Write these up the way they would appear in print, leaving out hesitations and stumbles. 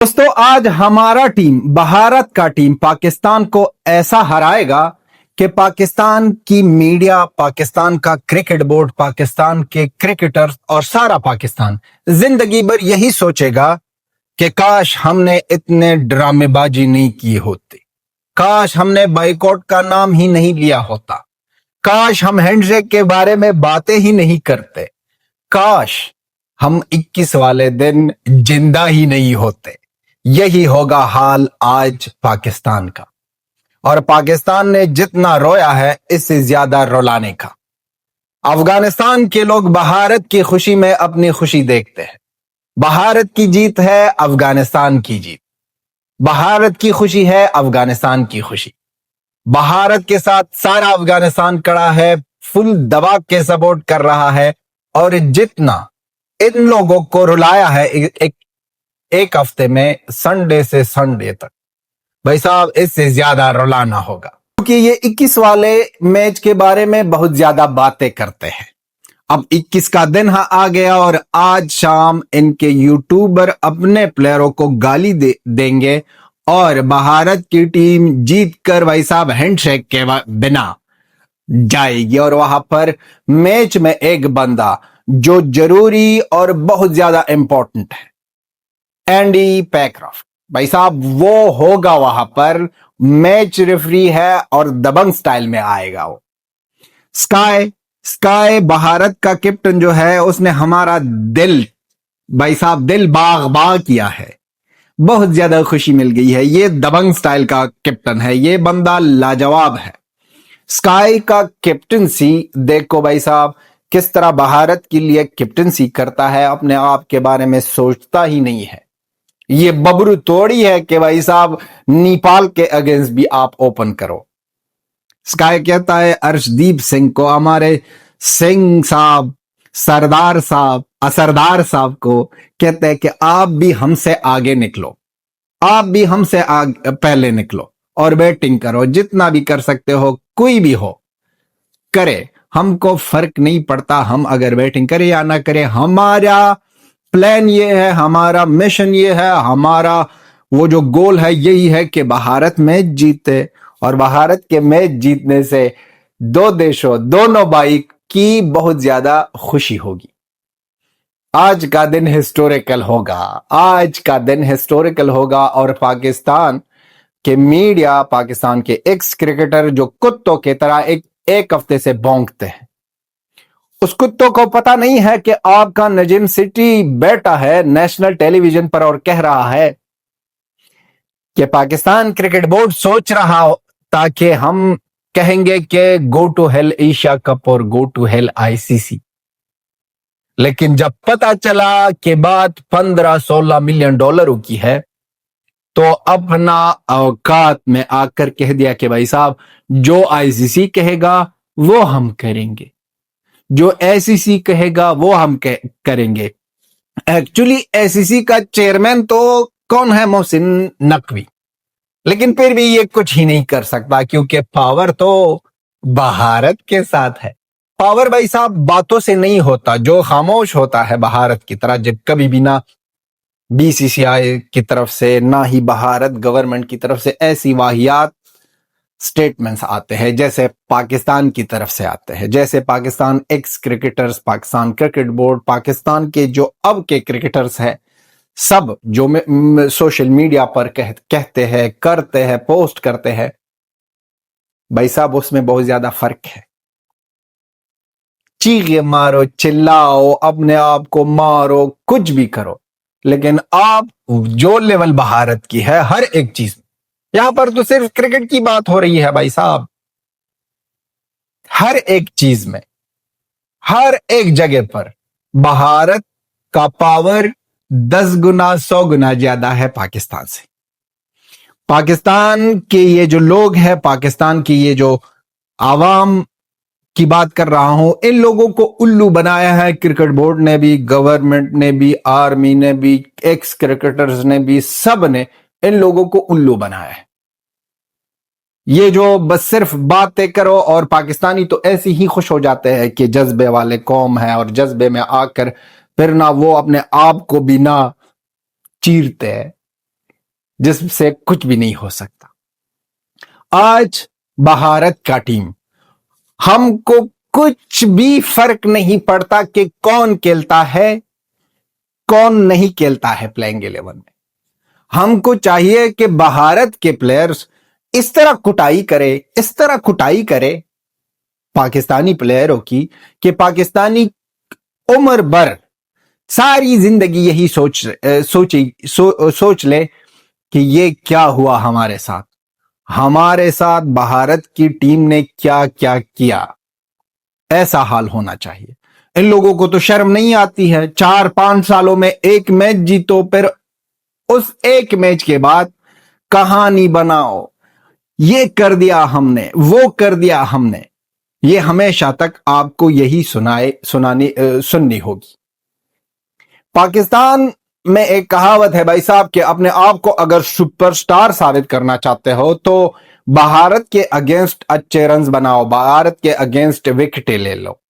दोस्तों, आज हमारा टीम भारत का टीम पाकिस्तान को ऐसा हराएगा कि पाकिस्तान की मीडिया, पाकिस्तान का क्रिकेट बोर्ड, पाकिस्तान के क्रिकेटर्स और सारा पाकिस्तान जिंदगी भर यही सोचेगा कि काश हमने इतने ड्रामेबाजी नहीं की होती, काश हमने बाइकआउट का नाम ही नहीं लिया होता, काश हम हैंडशेक के बारे में बातें ही नहीं करते, काश हम 21 वाले दिन जिंदा ही नहीं होते। यही होगा हाल आज पाकिस्तान का, और पाकिस्तान ने जितना रोया है इससे ज्यादा रुलाने का। अफगानिस्तान के लोग भारत की खुशी में अपनी खुशी देखते हैं। भारत की जीत है अफगानिस्तान की जीत, भारत की खुशी है अफगानिस्तान की खुशी। भारत के साथ सारा अफगानिस्तान खड़ा है, फुल दबाव के सपोर्ट कर रहा है, और जितना इन लोगों को रुलाया है एक हफ्ते में, संडे से संडे तक, भाई साहब इससे ज्यादा रुलाना होगा, क्योंकि ये 21 वाले मैच के बारे में बहुत ज्यादा बातें करते हैं। अब 21 का दिन आ गया और आज शाम इनके यूट्यूबर अपने प्लेयरों को गाली देंगे और भारत की टीम जीत कर भाई साहब हैंडशेक के बिना जाएगी। और वहां पर मैच में एक बंदा जो जरूरी और बहुत ज्यादा इंपॉर्टेंट है, एंडी पैक्रॉफ्ट भाई साहब, वो होगा वहां पर। मैच रेफरी है और दबंग स्टाइल में आएगा वो। स्काई भारत का कैप्टन जो है, उसने हमारा दिल भाई साहब दिल बाग बाग किया है, बहुत ज्यादा खुशी मिल गई है। ये दबंग स्टाइल का कैप्टन है, ये बंदा लाजवाब है। स्काई का कैप्टनसी देखो भाई साहब, किस तरह भारत के लिए कैप्टनसी करता है, अपने आप के बारे में सोचता ही नहीं है। ये बबरू तोड़ी है कि भाई साहब नेपाल के अगेंस्ट भी आप ओपन करो। स्काई कहता है अर्शदीप सिंह को, हमारे सिंह साहब, सरदार साहब, असरदार साहब को कहते हैं कि आप भी हमसे आगे निकलो, आप भी हमसे पहले निकलो और बैटिंग करो, जितना भी कर सकते हो, कोई भी हो करे, हमको फर्क नहीं पड़ता, हम अगर बैटिंग करें या ना करें, हमारा प्लान ये है, हमारा मिशन ये है, हमारा वो जो गोल है यही है कि भारत मैच जीते, और भारत के मैच जीतने से दो देशों, दोनों भाई की बहुत ज्यादा खुशी होगी। आज का दिन हिस्टोरिकल होगा, आज का दिन हिस्टोरिकल होगा। और पाकिस्तान के मीडिया, पाकिस्तान के एक्स क्रिकेटर जो कुत्तों की तरह एक हफ्ते से भौंकते हैं, उस कुत्तों को पता नहीं है कि आपका नजीम सिटी बैठा है नेशनल टेलीविजन पर और कह रहा है कि पाकिस्तान क्रिकेट बोर्ड सोच रहा ताकि हम कहेंगे कि go to hell Asia cup और गो टू हेल आईसीसी। लेकिन जब पता चला कि बात 15-16 मिलियन डॉलरों की है, तो अपना औकात में आकर कह दिया कि भाई साहब जो आईसीसी कहेगा वो हम करेंगे, जो एसीसी कहेगा वो हम करेंगे। एक्चुअली एसीसी का चेयरमैन तो कौन है? मोहसिन नकवी, लेकिन फिर भी ये कुछ ही नहीं कर सकता, क्योंकि पावर तो भारत के साथ है। पावर भाई साहब बातों से नहीं होता, जो खामोश होता है भारत की तरह, जब कभी भी ना बीसीसीआई की तरफ से ना ही भारत गवर्नमेंट की तरफ से ऐसी वाहियात स्टेटमेंट्स आते हैं जैसे पाकिस्तान की तरफ से आते हैं, जैसे Pakistan x cricketers, Pakistan cricket board, Pakistan के जो अब के क्रिकेटर्स हैं, सब जो सोशल मीडिया पर कहते हैं, करते हैं, पोस्ट करते हैं, भाई साहब उसमें बहुत ज्यादा फर्क है। चीखे मारो, चिल्लाओ, अपने आप को मारो, कुछ भी करो, लेकिन आप जो लेवल भारत की है हर एक चीज, यहां पर तो सिर्फ क्रिकेट की बात हो रही है भाई साहब, हर एक चीज में, हर एक जगह पर भारत का पावर 10 गुना 100 गुना ज्यादा है पाकिस्तान से। पाकिस्तान के ये जो लोग हैं, पाकिस्तान की ये जो आवाम की बात कर रहा हूं, इन लोगों को उल्लू बनाया है क्रिकेट बोर्ड ने भी, गवर्नमेंट ने भी, आर्मी ने भी, एक्स क्रिकेटर्स ने भी, सब ने इन लोगों को उल्लू बनाया है। ये जो बस सिर्फ बातें करो, और पाकिस्तानी तो ऐसे ही खुश हो जाते हैं कि जज्बे वाले कौम है, और जज्बे में आकर फिर ना वो अपने आप को भी ना चीरते हैं, जिससे कुछ भी नहीं हो सकता। आज भारत का टीम, हमको कुछ भी फर्क नहीं पड़ता कि कौन खेलता है कौन नहीं खेलता है प्लेइंग 11 में। हमको चाहिए कि भारत के प्लेयर्स इस तरह कुटाई करे पाकिस्तानी प्लेयरों की कि पाकिस्तानी उम्र भर सारी जिंदगी यही सोच ले कि ये क्या हुआ हमारे साथ भारत की टीम ने क्या क्या किया। ऐसा हाल होना चाहिए। इन लोगों को तो शर्म नहीं आती है। 4-5 सालों में एक मैच जीतो, फिर उस एक मैच के बाद कहानी बनाओ, ये कर दिया हमने, वो कर दिया हमने। ये हमेशा तक आपको यही सुननी होगी। पाकिस्तान में एक कहावत है भाई साहब कि अपने आप को अगर सुपरस्टार साबित करना चाहते हो तो भारत के अगेंस्ट अच्छे रन्स बनाओ, भारत के अगेंस्ट विकेटें ले लो।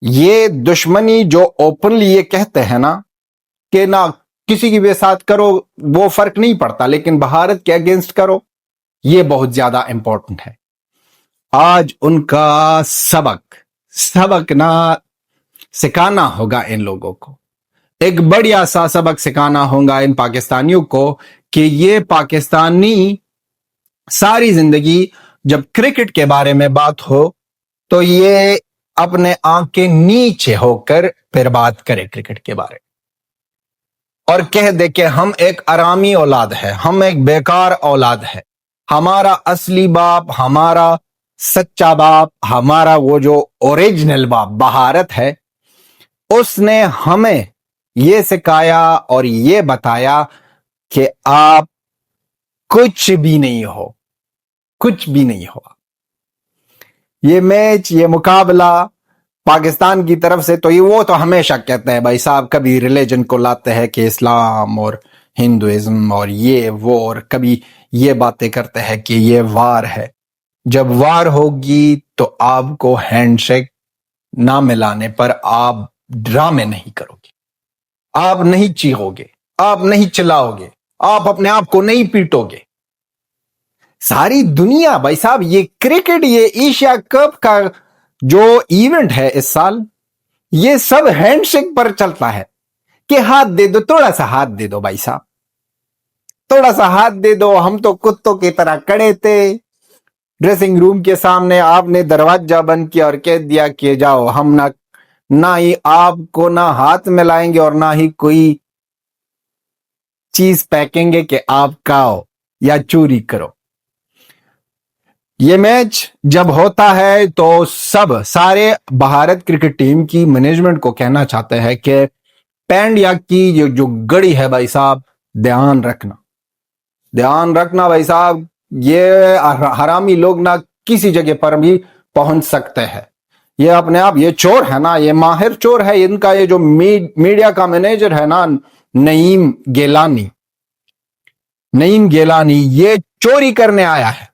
ये दुश्मनी जो ओपनली ये कहते हैं ना कि ना किसी की भी साथ करो वो फर्क नहीं पड़ता, लेकिन भारत के अगेंस्ट करो, ये बहुत ज्यादा इंपॉर्टेंट है। आज उनका सबक ना सिखाना होगा इन लोगों को। एक बढ़िया सा सबक सिखाना होगा इन पाकिस्तानियों को कि ये पाकिस्तानी सारी जिंदगी जब क्रिकेट के बारे में बात हो तो ये अपने आंखें नीचे होकर फिर बात करे क्रिकेट के बारे और कह दे कि हम एक आरामी औलाद है, हम एक बेकार औलाद है। हमारा असली बाप, हमारा सच्चा बाप, हमारा वो जो ओरिजिनल बाप भारत है, उसने हमें ये सिखाया और ये बताया कि आप कुछ भी नहीं हो। ये मैच, ये मुकाबला पाकिस्तान की तरफ से तो वो तो हमेशा कहते हैं भाई साहब, कभी रिलीजन को लाते हैं कि इस्लाम और हिंदुइज्म और ये वो, और कभी ये बातें करते हैं कि ये वार है। जब वार होगी तो आपको हैंडशेक ना मिलाने पर आप ड्रामे नहीं करोगे, आप नहीं चीखोगे, आप नहीं चिल्लाओगे, आप अपने आप को नहीं पीटोगे। सारी दुनिया भाई साहब, ये क्रिकेट, ये एशिया कप का जो इवेंट है इस साल, ये सब हैंडशेक पर चलता है कि हाथ दे दो, थोड़ा सा हाथ दे दो भाई साहब, थोड़ा सा हाथ दे दो। हम तो कुत्तों की तरह खड़े थे ड्रेसिंग रूम के सामने, आपने दरवाजा बंद किया और कह दिया कि जाओ, हम ना ही आपको ना हाथ मिलाएंगे और ना ही कोई चीज फेंकेंगे कि आप खाओ या चोरी करो। ये मैच जब होता है तो सारे भारत क्रिकेट टीम की मैनेजमेंट को कहना चाहते हैं कि पैंड्या की जो गड़ी है भाई साहब, ध्यान रखना भाई साहब। ये हरामी लोग ना किसी जगह पर भी पहुंच सकते हैं। ये अपने आप, ये चोर है ना, ये माहिर चोर है। इनका ये जो मीडिया का मैनेजर है ना, नईम गेलानी, ये चोरी करने आया है।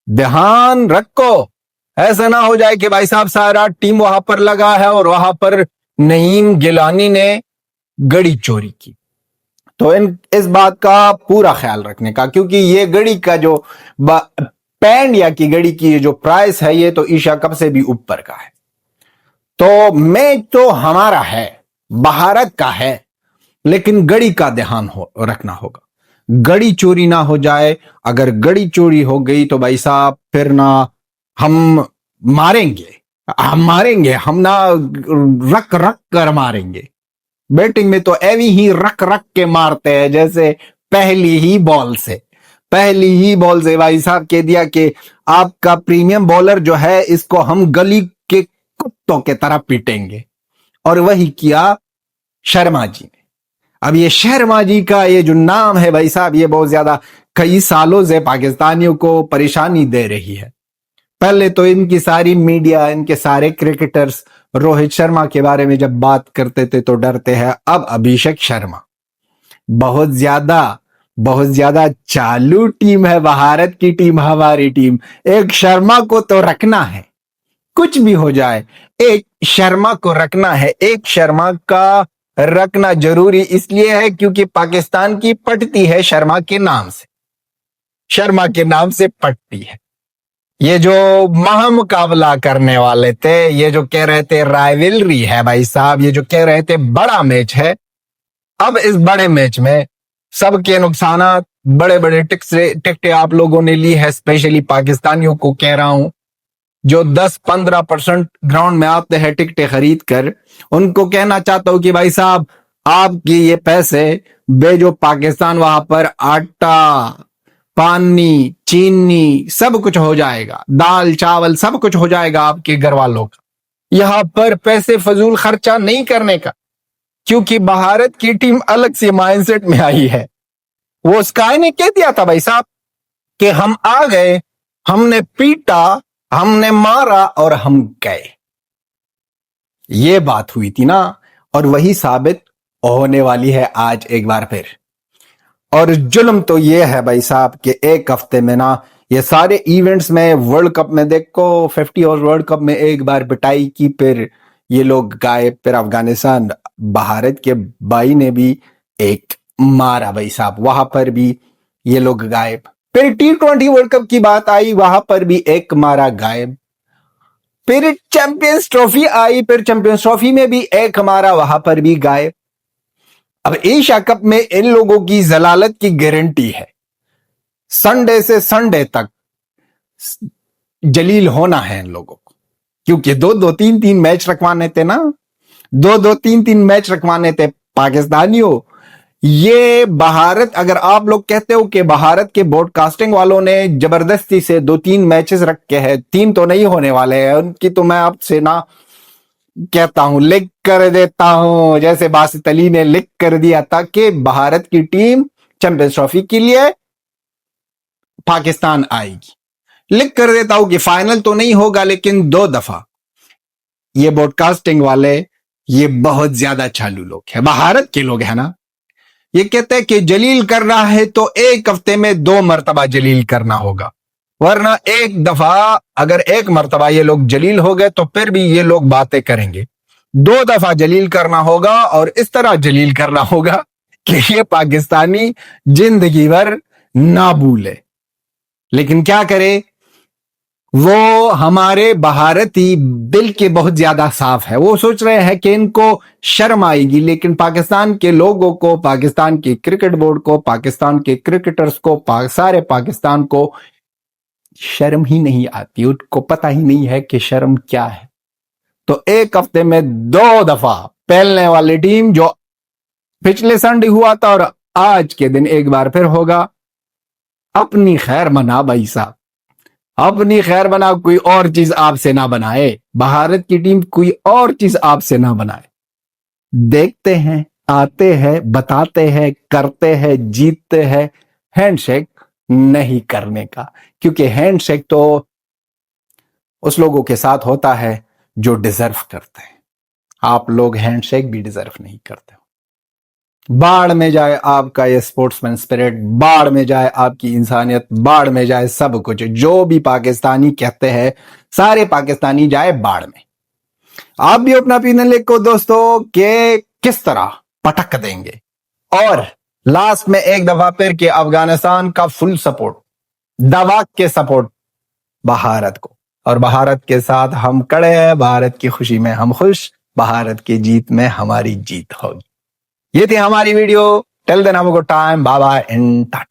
ध्यान रखो, ऐसा ना हो जाए कि भाई साहब सारा टीम वहां पर लगा है और वहां पर नईम गिलानी ने गड़ी चोरी की। तो इस बात का पूरा ख्याल रखने का, क्योंकि ये गड़ी का जो पैंड्या की गड़ी की जो प्राइस है, ये तो एशिया कप से भी ऊपर का है। तो मैच तो हमारा है, भारत का है, लेकिन गड़ी का ध्यान रखना होगा, गड़ी चोरी ना हो जाए। अगर गड़ी चोरी हो गई तो भाई साहब फिर ना हम मारेंगे, हम ना रख कर मारेंगे। बैटिंग में तो एवी ही रख के मारते हैं, जैसे पहली ही बॉल से भाई साहब कह दिया कि आपका प्रीमियम बॉलर जो है, इसको हम गली के कुत्तों के तरह पीटेंगे। और वही किया शर्मा जी ने। अब ये शर्मा जी का ये जो नाम है भाई साहब, ये बहुत ज्यादा कई सालों से पाकिस्तानियों को परेशानी दे रही है। पहले तो इनकी सारी मीडिया, इनके सारे क्रिकेटर्स रोहित शर्मा के बारे में जब बात करते थे तो डरते हैं। अब अभिषेक शर्मा बहुत ज्यादा चालू टीम है भारत की टीम, हमारी टीम। एक शर्मा को तो रखना है, कुछ भी हो जाए एक शर्मा को रखना है। एक शर्मा का रखना जरूरी इसलिए है क्योंकि पाकिस्तान की पटती है शर्मा के नाम से, शर्मा के नाम से पटती है। ये जो महामुकाबला करने वाले थे, ये जो कह रहे थे राइवलरी है भाई साहब, ये जो कह रहे थे बड़ा मैच है, अब इस बड़े मैच में सबके नुकसानात, बड़े बड़े टिकटें आप लोगों ने ली है, स्पेशली पाकिस्तानियों को कह रहा हूं जो 10-15% ग्राउंड में आते हैं टिकटें खरीद कर, उनको कहना चाहता हूं कि भाई साहब आपकी ये पैसे भेजो पाकिस्तान, वहां पर आटा, पानी, चीनी सब कुछ हो जाएगा, दाल चावल सब कुछ हो जाएगा आपके घर वालों का। यहां पर पैसे फजूल खर्चा नहीं करने का, क्योंकि भारत की टीम अलग से माइंडसेट में आई है। वो स्काई ने कह दिया था भाई साहब कि हम आ गए, हमने पीटा, हमने मारा और हम गए। ये बात हुई थी ना, और वही साबित होने वाली है आज एक बार फिर। और जुल्म तो ये है भाई साहब कि एक हफ्ते में ना ये सारे इवेंट्स में, वर्ल्ड कप में देखो 50 और वर्ल्ड कप में एक बार पिटाई की, फिर ये लोग गायब, फिर अफगानिस्तान, भारत के भाई ने भी एक मारा भाई साहब, वहां पर भी ये लोग गायब। फिर T20 वर्ल्ड कप की बात आई, वहां पर भी एक मारा, गायब। फिर चैंपियंस ट्रॉफी आई, फिर चैंपियंस ट्रॉफी में भी एक मारा, वहां पर भी गायब। अब एशिया कप में इन लोगों की जलालत की गारंटी है, संडे से संडे तक जलील होना है इन लोगों को, क्योंकि 2-2, 3-3 मैच रखवाने थे ना, 2-2, 3-3 मैच रखवाने थे पाकिस्तानियों। ये भारत, अगर आप लोग कहते हो कि भारत के ब्रॉडकास्टिंग वालों ने जबरदस्ती से 2-3 मैचेस रखे हैं, 3 तो नहीं होने वाले हैं उनकी, तो मैं आपसे ना कहता हूं, लिख कर देता हूं, जैसे बासित अली ने लिख कर दिया था कि भारत की टीम चैंपियंस ट्रॉफी के लिए पाकिस्तान आएगी। लिख कर देता हूं कि फाइनल तो नहीं होगा, लेकिन 2 दफा। ये ब्रॉडकास्टिंग वाले ये बहुत ज्यादा चालू लोग हैं, भारत के लोग हैं ना। ये कहते हैं कि जलील करना है तो एक हफ्ते में 2 मरतबा जलील करना होगा, वरना एक दफा अगर एक मरतबा ये लोग जलील हो गए तो फिर भी ये लोग बातें करेंगे। 2 दफा जलील करना होगा, और इस तरह जलील करना होगा कि ये पाकिस्तानी जिंदगी भर ना भूले। लेकिन क्या करे, वो हमारे भारतीय दिल के बहुत ज्यादा साफ है। वो सोच रहे हैं कि इनको शर्म आएगी, लेकिन पाकिस्तान के लोगों को, पाकिस्तान के क्रिकेट बोर्ड को, पाकिस्तान के क्रिकेटर्स को, सारे पाकिस्तान को शर्म ही नहीं आती। उनको पता ही नहीं है कि शर्म क्या है। तो एक हफ्ते में 2 दफा पहलने वाली टीम, जो पिछले संडे हुआ था और आज के दिन एक बार फिर होगा, अपनी खैर मना भाई साहब, अपनी खैर बना, कोई और चीज आपसे ना बनाए, भारत की टीम कोई और चीज आपसे ना बनाए। देखते हैं, आते हैं, बताते हैं, करते हैं, जीतते हैं, हैंडशेक नहीं करने का, क्योंकि हैंडशेक तो उस लोगों के साथ होता है जो डिजर्व करते हैं। आप लोग हैंडशेक भी डिजर्व नहीं करते हो। बाढ़ में जाए आपका ये स्पोर्ट्समैन स्पिरिट, बाढ़ में जाए आपकी इंसानियत, बाढ़ में जाए सब कुछ। जो भी पाकिस्तानी कहते हैं, सारे पाकिस्तानी जाए बाढ़ में। आप भी अपना ओपिनियन लिखो दोस्तों कि किस तरह पटक देंगे। और लास्ट में एक दफा फिर कि अफगानिस्तान का फुल सपोर्ट, दबा के सपोर्ट भारत को, और भारत के साथ हम खड़े हैं, भारत की खुशी में हम खुश, भारत की जीत में हमारी जीत होगी। ये थी हमारी video. Till then have a good time, bye bye and Tata.